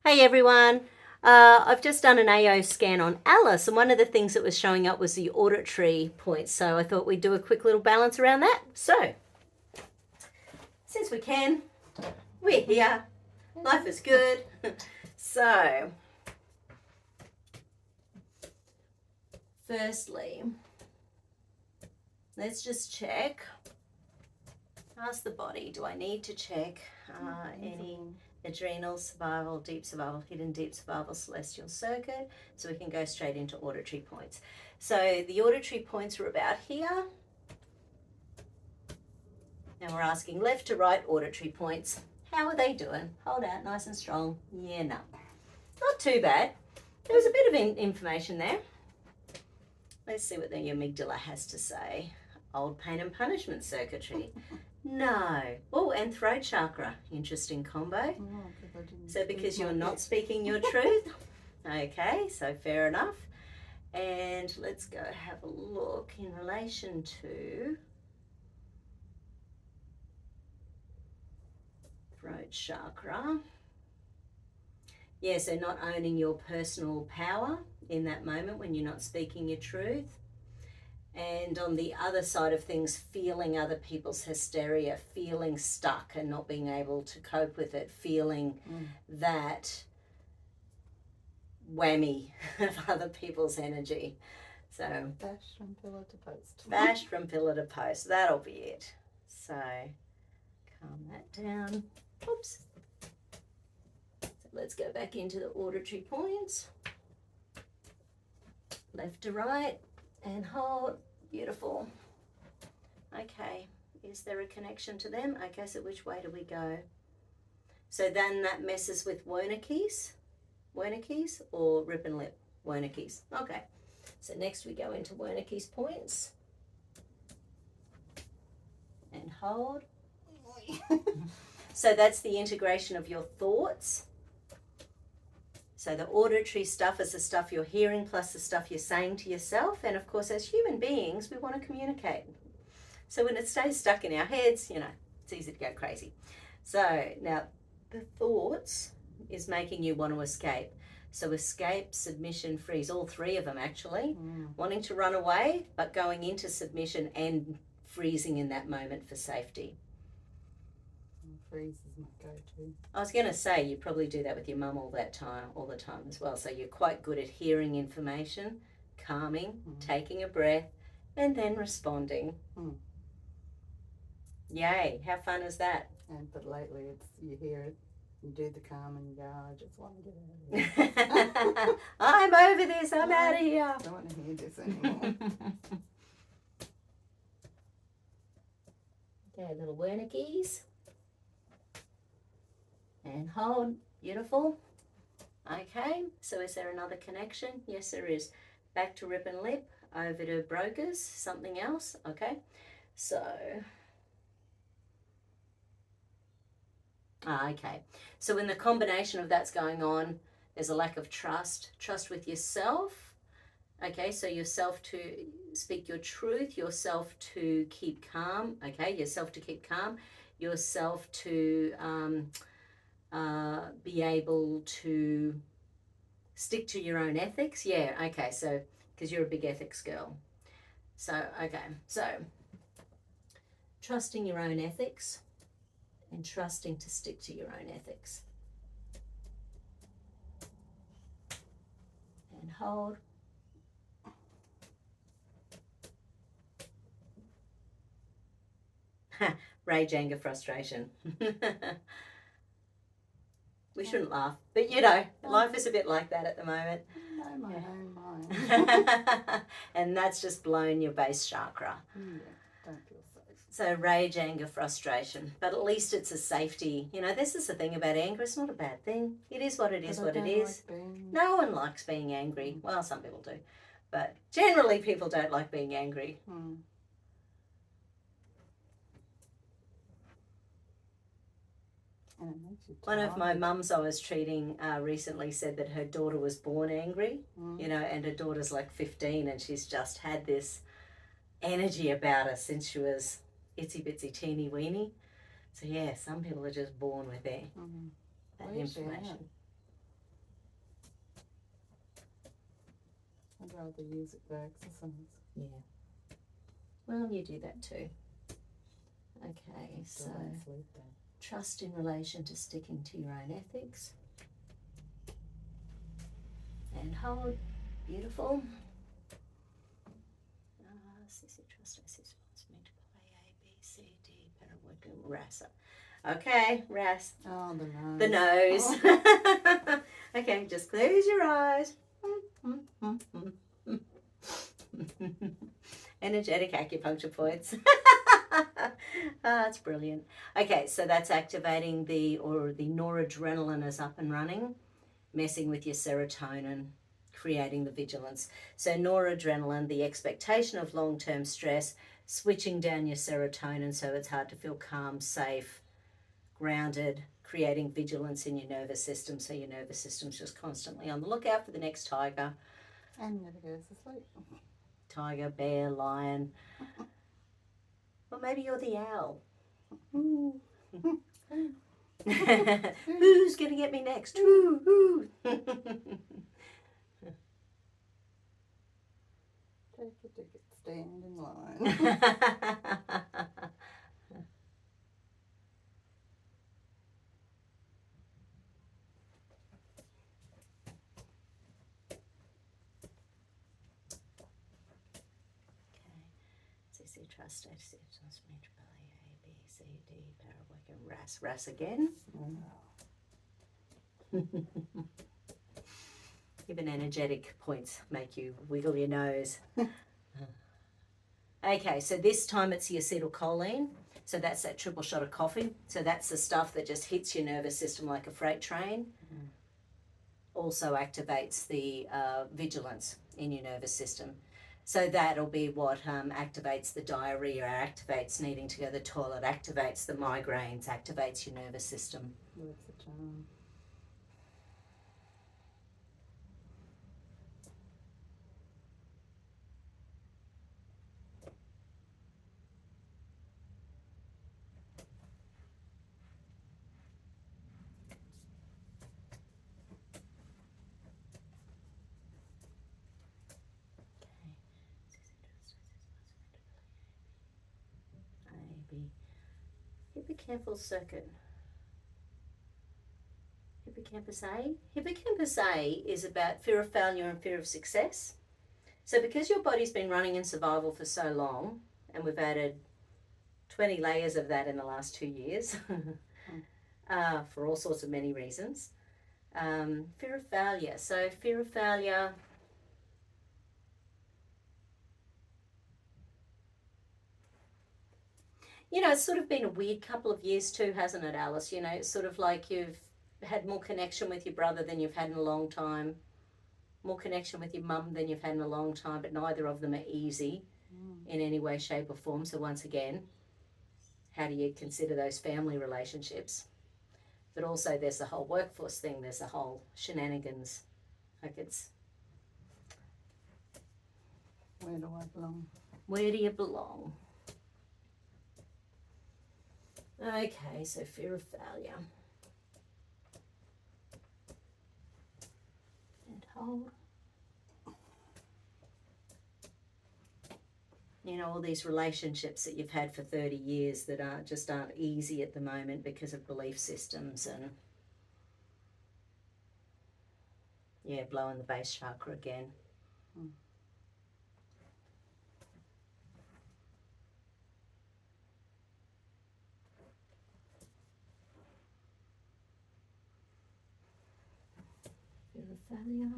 Hey everyone, I've just done an AO scan on Alice, and one of the things that was showing up was the auditory points, so I thought we'd do a quick little balance around that. So, since we can, we're here, life is good. So, firstly, let's just check, ask the body, do I need to check any adrenal, survival, deep survival, hidden deep survival, celestial circuit, so we can go straight into auditory points. So the auditory points are about here, and we're asking left to right auditory points. How are they doing? Hold out, nice and strong. Yeah, no, not too bad. There was a bit of information there. Let's see what the amygdala has to say. Old pain and punishment circuitry. No. Oh, and throat chakra. Interesting combo. So because you're not speaking your truth. Okay, so fair enough. And let's go have a look in relation to throat chakra. Yeah, so not owning your personal power in that moment when you're not speaking your truth. And on the other side of things, feeling other people's hysteria, feeling stuck and not being able to cope with it, feeling that whammy of other people's energy. So bashed from pillar to post. Bashed from pillar to post. That'll be it. So calm that down. Oops. So let's go back into the auditory points. Left to right. And hold. Beautiful. Okay, is there a connection to them? Okay, so which way do we go? So then that messes with Wernicke's or rip and lip? Wernicke's. Okay, so next we go into Wernicke's points. And hold. So that's the integration of your thoughts. So the auditory stuff is the stuff you're hearing plus the stuff you're saying to yourself. And of course, as human beings, we want to communicate. So when it stays stuck in our heads, it's easy to go crazy. So now the thoughts is making you want to escape. So escape, submission, freeze, all three of them actually. Wanting to run away, but going into submission and freezing in that moment for safety. Freeze is my go-to. I was going to say you probably do that with your mum all the time as well. So you're quite good at hearing information, calming, taking a breath, and then responding. Yay! How fun is that? But lately, you hear it, you do the calm, and you go, I just want to get out of here. I'm over this. I'm out of here. I don't want to hear this anymore. Okay, little Wernicke's. And hold. Beautiful. Okay, so is there another connection? Yes, there is. Back to rip and lip, over to brokers, something else. Okay, so... okay, so when the combination of that's going on, there's a lack of trust with yourself. Okay, so yourself to speak your truth, yourself to keep calm. Okay, yourself to keep calm, yourself to... be able to stick to your own ethics. Yeah, okay, so because you're a big ethics girl. So, okay, so trusting your own ethics and trusting to stick to your own ethics. And hold. Rage, anger, frustration. We shouldn't laugh, but life is a bit like that at the moment. No, my own mind. And that's just blown your base chakra. Yeah, don't feel safe. So rage, anger, frustration, but at least it's a safety. This is the thing about anger. It's not a bad thing. It is what it is. No one likes being angry. Well, some people do, but generally people don't like being angry. One of my mums I was treating recently said that her daughter was born angry, and her daughter's like 15 and she's just had this energy about her since she was itsy bitsy teeny weeny. So yeah, some people are just born with that information. I'd rather use it for exercise. Yeah. Well, you do that too. Okay, so Sleep then. trust in relation to sticking to your own ethics. And hold. Beautiful. Sissy, trust assist wants me to play A, B, C, D, parawork, and RAS. Okay, RAS. Oh, the nose. The nose. Oh. Okay, just close your eyes. Energetic acupuncture points. That's brilliant. Okay, so that's activating the noradrenaline is up and running, messing with your serotonin, creating the vigilance. So noradrenaline, the expectation of long-term stress, switching down your serotonin so it's hard to feel calm, safe, grounded, creating vigilance in your nervous system, so your nervous system's just constantly on the lookout for the next tiger. And never goes to sleep. Tiger, bear, lion. Or maybe you're the owl. Ooh. Who's going to get me next? Ooh, ooh. Take a ticket, stand in line. CC Trust Status Metropolia A, B, C, D, Parawork, and RAS. RAS again. Even energetic points make you wiggle your nose. Okay, so this time it's the acetylcholine. So that's that triple shot of coffee. So that's the stuff that just hits your nervous system like a freight train. Also activates the vigilance in your nervous system. So that'll be what activates the diarrhea, activates needing to go to the toilet, activates the migraines, activates your nervous system. Works the charm. Hippocampal circuit. Hippocampus A. Hippocampus A is about fear of failure and fear of success. So because your body's been running in survival for so long, and we've added 20 layers of that in the last 2 years, for all sorts of many reasons. Fear of failure. So fear of failure. You know, it's sort of been a weird couple of years too, hasn't it, Alice? You know, it's sort of like you've had more connection with your brother than you've had in a long time, more connection with your mum than you've had in a long time, but neither of them are easy in any way, shape or form. So once again, how do you consider those family relationships? But also there's the whole workforce thing, there's the whole shenanigans. Like it's... Where do I belong? Where do you belong? Okay, so fear of failure. And hold. You know, all these relationships that you've had for 30 years that aren't easy at the moment because of belief systems and... Yeah, blowing the base chakra again. Fear of failure.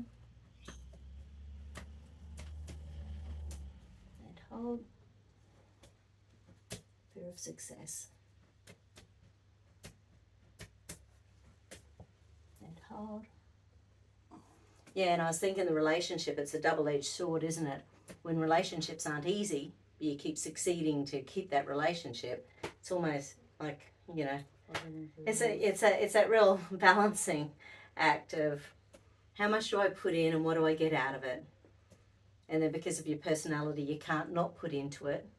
And hold. Fear of success. And hold. Yeah, and I was thinking the relationship, it's a double-edged sword, isn't it? When relationships aren't easy, but you keep succeeding to keep that relationship, it's almost like, you know, it's that real balancing act of how much do I put in and what do I get out of it? And then because of your personality, you can't not put into it,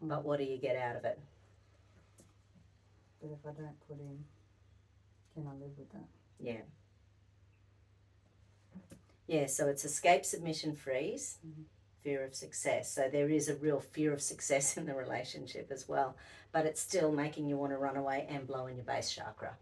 but what do you get out of it? But if I don't put in, can I live with that? Yeah. Yeah, so it's escape, submission, freeze, fear of success. So there is a real fear of success in the relationship as well, but it's still making you want to run away and blow in your base chakra.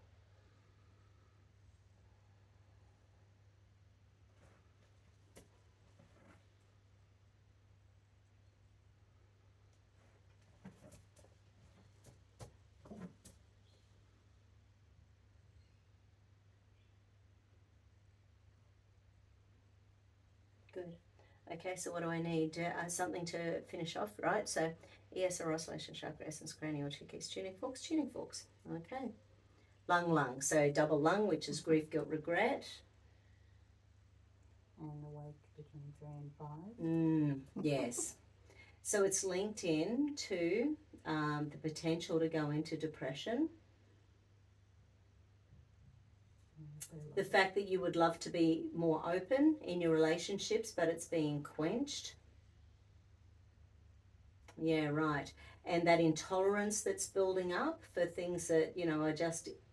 Good. Okay, so what do I need? Something to finish off, right? So ES or oscillation chakra, essence, cranial, chickis, tuning forks, tuning forks. Okay. Lung. So double lung, which is grief, guilt, regret. And awake between 3 and 5. Yes. So it's linked in to the potential to go into depression. The fact that you would love to be more open in your relationships, but it's being quenched. Yeah, right. And that intolerance that's building up for things that, you know,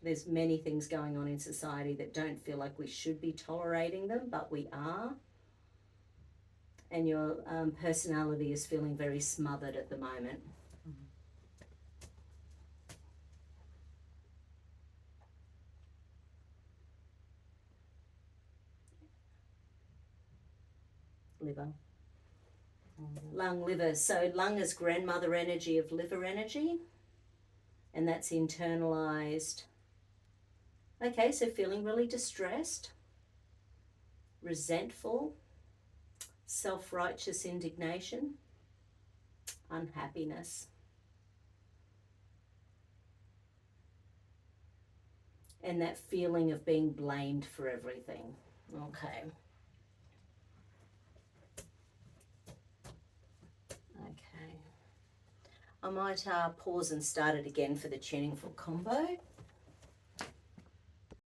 there's many things going on in society that don't feel like we should be tolerating them, but we are. And your personality is feeling very smothered at the moment. Liver. Lung, liver. So lung is grandmother energy of liver energy, and that's internalized. Okay, so feeling really distressed, resentful, self-righteous indignation, unhappiness. And that feeling of being blamed for everything. Okay. I might pause and start it again for the tuning fork combo.